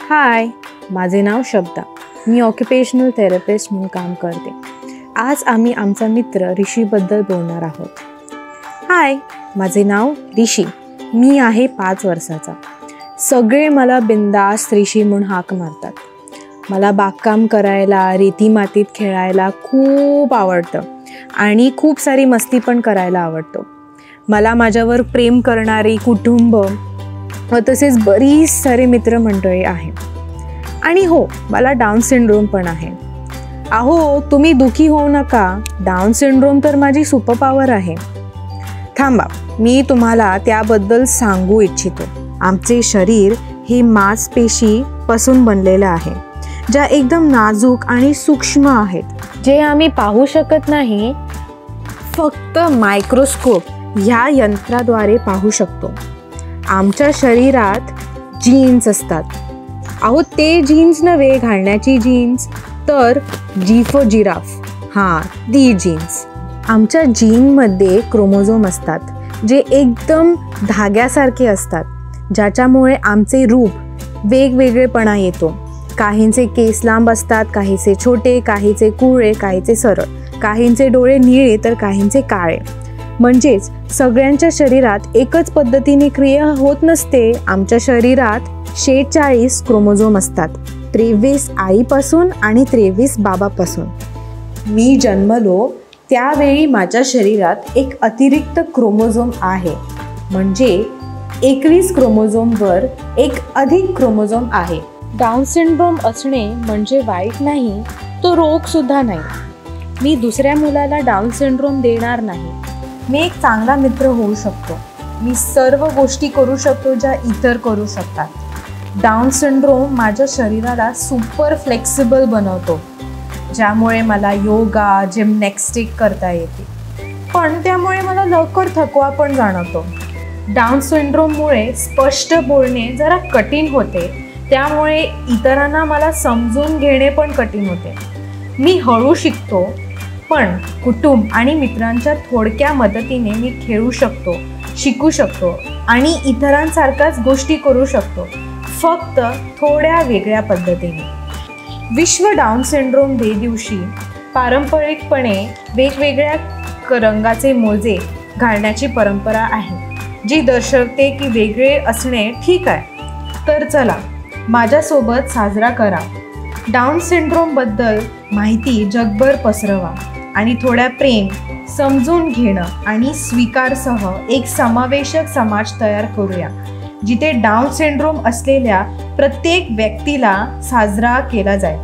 हाय, माझे नाव शब्दा. मी occupational therapist म्हणून काम करते. आज आम्ही आमचा मित्र ऋषीबद्दल बोलणार आहोत. हाय, माझे नाव ऋषी. मी आहे 5 वर्षाचा. सगळे मला बिंदास ऋषी म्हणून हाक मारतात. मला बागकाम करायला, रेती मातीत खेळायला खूप आवडतं आणि खूप सारी मस्ती पण करायला आवडतो. मला माझ्यावर प्रेम करणारी कुटुंब व तसेच बरीच सारे मित्रमंडळी आहे. आणि हो, मला डाऊन सिंड्रोम पण आहे. अहो, तुम्ही दुखी होऊ नका. डाऊन सिंड्रोम तर माझी सुपर पॉवर आहे. थांबा, मी तुम्हाला त्याबद्दल सांगू इच्छितो. आमचे शरीर हे मांसपेशीपासून बनलेलं आहे, ज्या एकदम नाजूक आणि सूक्ष्म आहेत, जे आम्ही पाहू शकत नाही. फक्त मायक्रोस्कोप ह्या यंत्राद्वारे पाहू शकतो. आमच्या शरीरात जीन्स असतात. अहो, ते जीन्स नव्हे घालण्याची जीन्स, तर जी फॉर जिराफ, हां ती जीन्स. आमच्या जीनमध्ये क्रोमोझोम असतात, जे एकदम धाग्यासारखे असतात, ज्याच्यामुळे आमचे रूप वेगवेगळेपणा येतो. काहींचे केस लांब असतात, काहीचे छोटे, काहीचे कुरळे, काहीचे सरळ, काहींचे डोळे निळे तर काहींचे काळे. म्हणजेच सगळ्यांच्या शरीरात एकच पद्धतीने क्रिया होत नसते. आमच्या शरीरात 46 क्रोमोझोम असतात, 23 आईपासून आणि 23 बाबापासून. मी जन्मलो त्यावेळी माझ्या शरीरात एक अतिरिक्त क्रोमोझोम आहे. म्हणजे 21 क्रोमोझोमवर एक अधिक क्रोमोझोम आहे. डाऊन सिंड्रोम असणे म्हणजे वाईट नाही, तो रोगसुद्धा नाही. मी दुसऱ्या मुलाला डाऊन सिंड्रोम देणार नाही. मी एक चांगला मित्र होऊ शकतो. मी सर्व गोष्टी करू शकतो ज्या इतर करू शकतात. डाऊन सिंड्रोम माझ्या शरीराला सुपर फ्लेक्सिबल बनवतो, ज्यामुळे मला योगा, जिमनॅस्टिक करता येते. पण त्यामुळे मला लवकर थकवा पण जाणवतो. डाऊन सिंड्रोममुळे स्पष्ट बोलणे जरा कठीण होते, त्यामुळे इतरांना मला समजून घेणे पण कठीण होते. मी हळू शिकतो, पण कुटुंब आणि मित्रांच्या थोडक्या मदतीने मी खेळू शकतो, शिकू शकतो आणि इतरांसारख्याच गोष्टी करू शकतो, फक्त थोड्या वेगळ्या पद्धतीने. विश्व डाऊन सिंड्रोम डे दिवशी पारंपरिकपणे वेगवेगळ्या रंगाचे मोजे घालण्याची परंपरा आहे, जी दर्शवते की वेगळे असणे ठीक आहे. तर चला, माझ्यासोबत साजरा करा. डाऊन सिंड्रोमबद्दल माहिती जगभर पसरवा आणि थोड्या प्रेम, समजून घेणं आणि स्वीकारसह एक समावेशक समाज तयार करूया, जिथे डाऊन सिंड्रोम असलेल्या प्रत्येक व्यक्तीला साजरा केला जाईल.